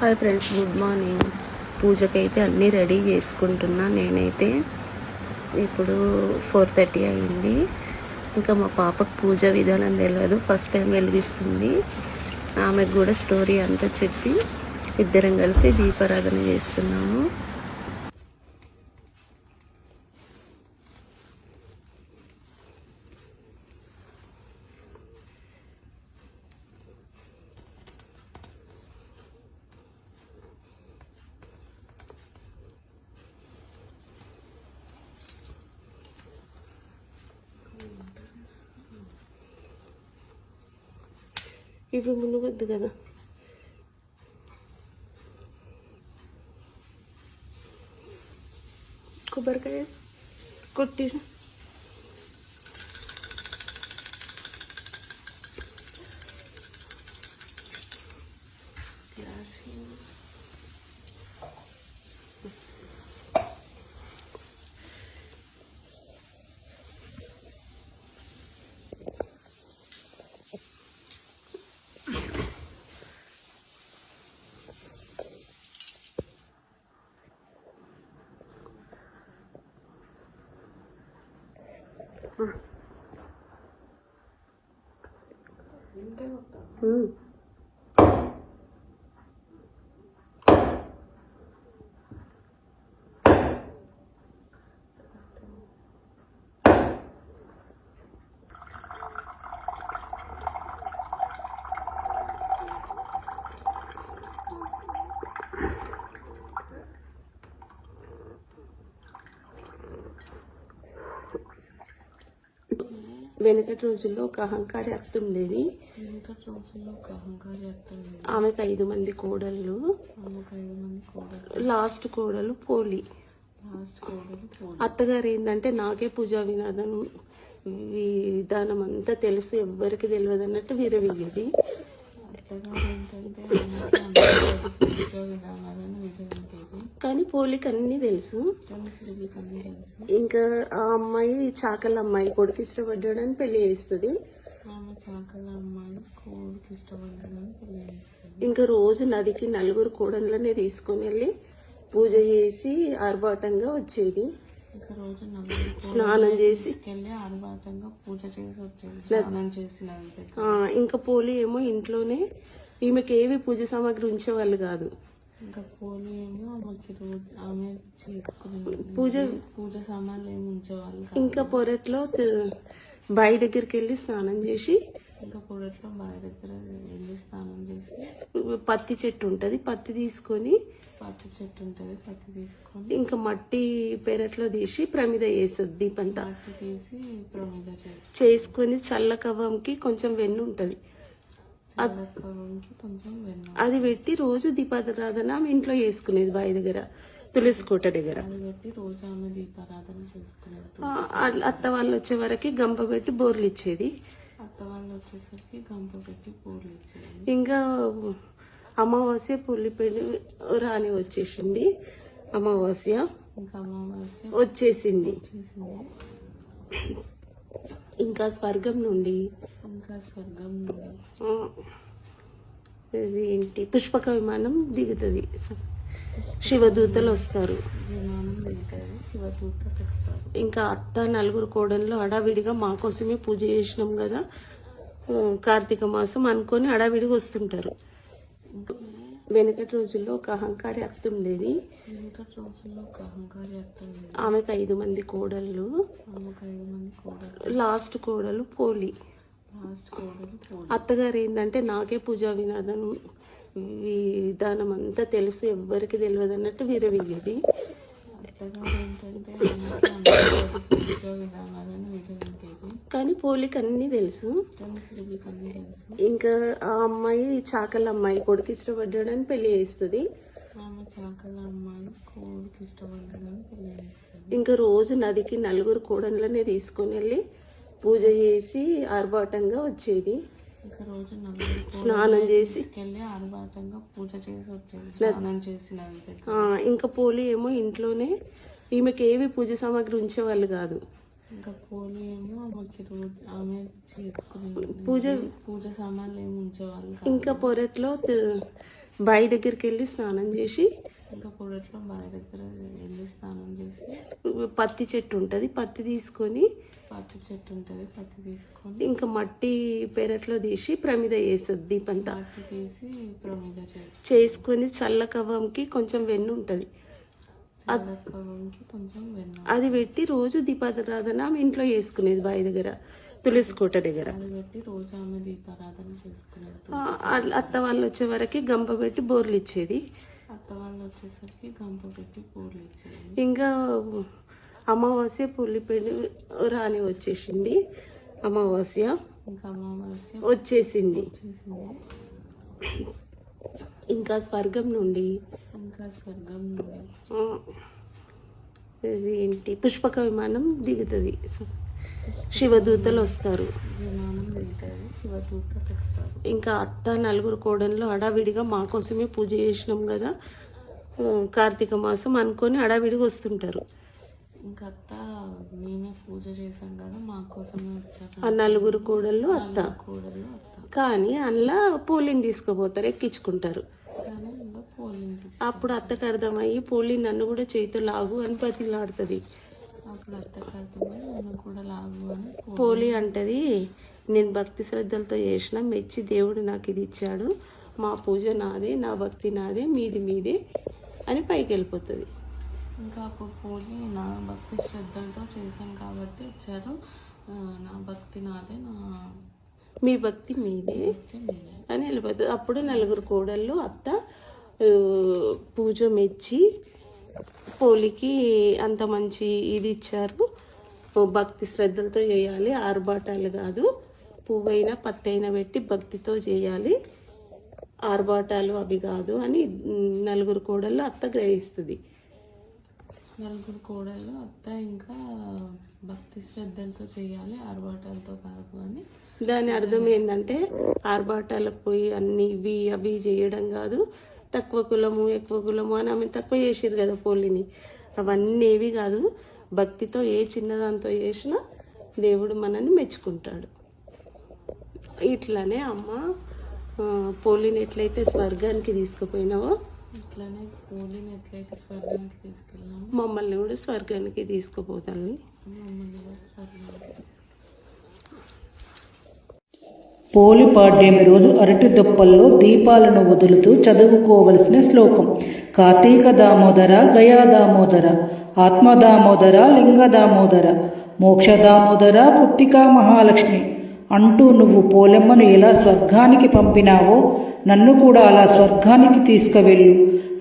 Hi friends, good morning. పూజకైతే అన్నీ ready చేసుకుంటున్నా. నేనైతే ఇప్పుడు 4:30 అయింది. ఇంకా మా పాపకు పూజ విధానం తెలియదు, ఫస్ట్ టైం వెలిగిస్తుంది. ఆమెకు కూడా స్టోరీ అంతా చెప్పి ఇద్దరం కలిసి దీపారాధన చేస్తున్నాము. ఇప్పుడు మునుగొద్దు కదా, కొబ్బరికాయ కొట్టి వెనకటి రోజుల్లో ఒక అహంకారి అత్త ఉండేది. ఆమెకు 5 మంది కోడళ్ళు. లాస్ట్ కోడలు పోలి. అత్తగారు ఏంటంటే నాకే పూజా విధానం అంతా తెలుసు, ఎవ్వరికి తెలియదు అన్నట్టు విరవిగేది. కానీ పోలికి అన్ని తెలుసు. ఇంకా ఆ అమ్మాయి చాకల అమ్మాయి కొడుకు ఇష్టపడ్డాడని పెళ్లి చేస్తుంది. ఇంకా రోజు నదికి 4 కోడళ్ళనే తీసుకొని వెళ్ళి పూజ చేసి ఆర్భాటంగా వచ్చేది. స్నానం చేసి ఇంకా పోలి ఏమో ఇంట్లోనే, ఈమెకి ఏవి పూజ సామాగ్రి ఉంచేవాళ్ళు కాదు. పూజ సామాన్లు ఏమి ఉంచేవాళ్ళు. ఇంకా పొరట్లో బావి దగ్గరికి వెళ్ళి స్నానం చేసి, బావి దగ్గర వెళ్ళి స్నానం చేసి పత్తి చెట్టు ఉంటది, పత్తి తీసుకొని ఇంకా మట్టి పెరట్లో తీసి ప్రమిద చేస్తుంది. దీపంతా చేసుకొని చల్లకవ్వంకి కొంచెం వెన్ను ఉంటది, అది పెట్టి రోజు దీపారాధన ఇంట్లో చేసుకునేది. బావి దగ్గర తులసి కోట దగ్గర అత్త వాళ్ళు వచ్చే వరకు గంప పెట్టి బోర్లు ఇచ్చేది. ఇంకా అమావాస్య పుల్లిపెండి రాని వచ్చేసింది. అమావాస్య వచ్చేసింది. ఇంకా స్వర్గం నుండి ఏంటి పుష్పక విమానం దిగుతుంది, శివదూతలు వస్తారు. ఇంకా అత్త 4 కోడళ్ళు హడావిడిగా మా కోసమే పూజ చేసినాం కదా, కార్తీక మాసం అనుకొని హడావిడిగా వస్తుంటారు. వెనకటి రోజుల్లో ఒక అహంకారి అత్త ఉండేది. ఆమెకు 5 మంది కోడళ్ళు. లాస్ట్ కోడలు పోలి. అత్తగారు ఏంటంటే నాకే పూజా విధానం అంతా తెలుసు, ఎవ్వరికి తెలియదు అన్నట్టు విరవిగేది. కానీ పోలికి అన్ని తెలుసు. ఇంకా ఆ అమ్మాయి చాకల అమ్మాయి కొడుకు ఇష్టపడ్డాడని పెళ్లి చేస్తుంది. ఇంకా రోజు నదికి 4 కోడళ్ళనే తీసుకొని వెళ్ళి పూజ చేసి ఆర్భాటంగా వచ్చేది. స్నానం చేసి ఇంకా పోలి ఏమో ఇంట్లోనే, ఈమెకి ఏవి పూజ సామాగ్రి ఉంచేవాళ్ళు కాదు. పూజ సామాన్లు ఏమి ఉంచేవాళ్ళు. ఇంకా పొరట్లో బావి దగ్గరికి వెళ్ళి స్నానం చేసి ఇంకా పొడట్లో బావి దగ్గర వెళ్ళి స్నానం చేసి పత్తి చెట్టు ఉంటుంది, పత్తి తీసుకొని పత్తి చెట్టు ఉంటుంది, పత్తి తీసుకొని ఇంకా మట్టి పెరట్లో తీసి ప్రమిద చేస్తుంది, దీపంతా మట్టి తీసి ప్రమిద చేసుకొని చల్లకవ్వంకి కొంచెం వెన్ను ఉంటుంది, చల్లకవ్వంకి కొంచెం వెన్న అది పెట్టి రోజు దీపారాధన ఆమె ఇంట్లో చేసుకునేది బావి దగ్గర తులసి కోట దగ్గర. అది పెట్టి రోజు ఆమె దీపారాధన చేసుకునేది. అత్త వాళ్ళు వచ్చే వరకు గంప పెట్టి బోర్లు ఇచ్చేది, అత్త వాళ్ళు వచ్చేసరికి గంప పెట్టి పూలు ఇచ్చేది. ఇంకా అమావాస్య పుల్లిపెండి రాని వచ్చేసింది, అమావాస్య ఇంకా అమావాస్య వచ్చేసింది. ఇంకా స్వర్గం నుండి ఏంటి పుష్పక విమానం దిగుతుంది, శివదూతలు వస్తారు, విమానం దిగుతుంది, శివదూతలు వస్తారు. ఇంకా అత్త నలుగురు కోడళ్ళు హడావిడిగా మా కోసమే పూజ చేసినాం కదా కార్తీక మాసం అనుకొని హడావిడిగా వస్తుంటారు. ఇంకా అత్త మేమే పూజ చేసాం కదా మా కోసమే వచ్చారు ఆ నలుగురు కోడళ్ళు అత్త. కానీ అందులో పోలిని తీసుకుపోతారు, ఎక్కించుకుంటారు. అప్పుడు అత్తకు అర్థమయ్యి పోలి నన్ను కూడా చేతితో లాగు అని బతిలాడుతుంది. అప్పుడు అత్తకు అర్థమయ్యి నన్ను కూడా లాగు అని పోలి అంటది, నేను భక్తి శ్రద్ధలతో చేసిన, మెచ్చి దేవుడు నాకు ఇది ఇచ్చాడు, మా పూజ నాదే, నా భక్తి నాదే, మీది మీదే అని పైకి వెళ్ళిపోతుంది. ఇంకా అప్పుడు పోలి నా భక్తి శ్రద్ధలతో చేశాను కాబట్టి వచ్చారు, నా భక్తి నాదే, మీ భక్తి మీదే అని వెళ్ళిపోతుంది. అప్పుడు నలుగురు కోడళ్ళు అత్త పూజ మెచ్చి పోలికి అంత మంచి ఇది ఇచ్చారు, భక్తి శ్రద్ధలతో చేయాలి, ఆర్భాటాలు కాదు, పువ్వైనా పత్తైనా పెట్టి భక్తితో చేయాలి, ఆర్భాటాలు అవి కాదు అని నలుగురు కోడళ్ళు అత్త గ్రహిస్తుంది. నలుగురు కోడళ్ళు అత్త ఇంకా భక్తి శ్రద్ధలతో చేయాలి, ఆర్భాటాలతో కాదు అని. దాని అర్థం ఏంటంటే ఆర్భాటాలకు పోయి అన్ని ఇవి అవి చేయడం కాదు, తక్కువ కులము ఎక్కువ కులము అని ఆమె తక్కువ చేసిరు కదా పోలిని, అవన్నీ ఏవి కాదు, భక్తితో ఏ చిన్నదాంతో చేసినా దేవుడు మనల్ని మెచ్చుకుంటాడు. ఇట్లానే అమ్మ పోలిని ఎట్లయితే స్వర్గానికి తీసుకుపోయినావో ఇట్లానే పోలిని ఎట్లయితే స్వర్గానికి తీసుకెళ్ళాము మమ్మల్ని కూడా స్వర్గానికి తీసుకుపోతాను. పోలి పాడ్యమి రోజు అరటి దొప్పల్లో దీపాలను వదులుతూ చదువుకోవలసిన శ్లోకం. కార్తీక దామోదర, గయా దామోదర, ఆత్మ దామోదర, లింగ దామోదర, మోక్ష దామోదర, పుత్తికా మహాలక్ష్మి అంటూ నువ్వు పోలెమ్మను ఎలా స్వర్గానికి పంపినావో నన్ను కూడా అలా స్వర్గానికి తీసుకువెళ్ళు.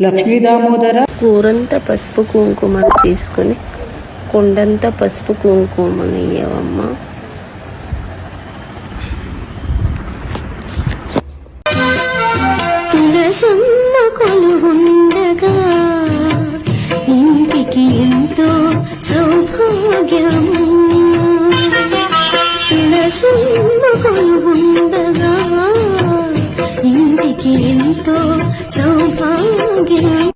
లక్ష్మీ దామోదర. కూరంత పసుపు కుంకుమని తీసుకొని కొండంత పసుపు కుంకుమని ఇవ్వమ్మా. తులసమ్మ కొలువుండగా ఇంటికి ఎంతో సౌభాగ్యము, తులసమ్మ కొలువుండగా ఇంటికి ఎంతో సౌభాగ్యము.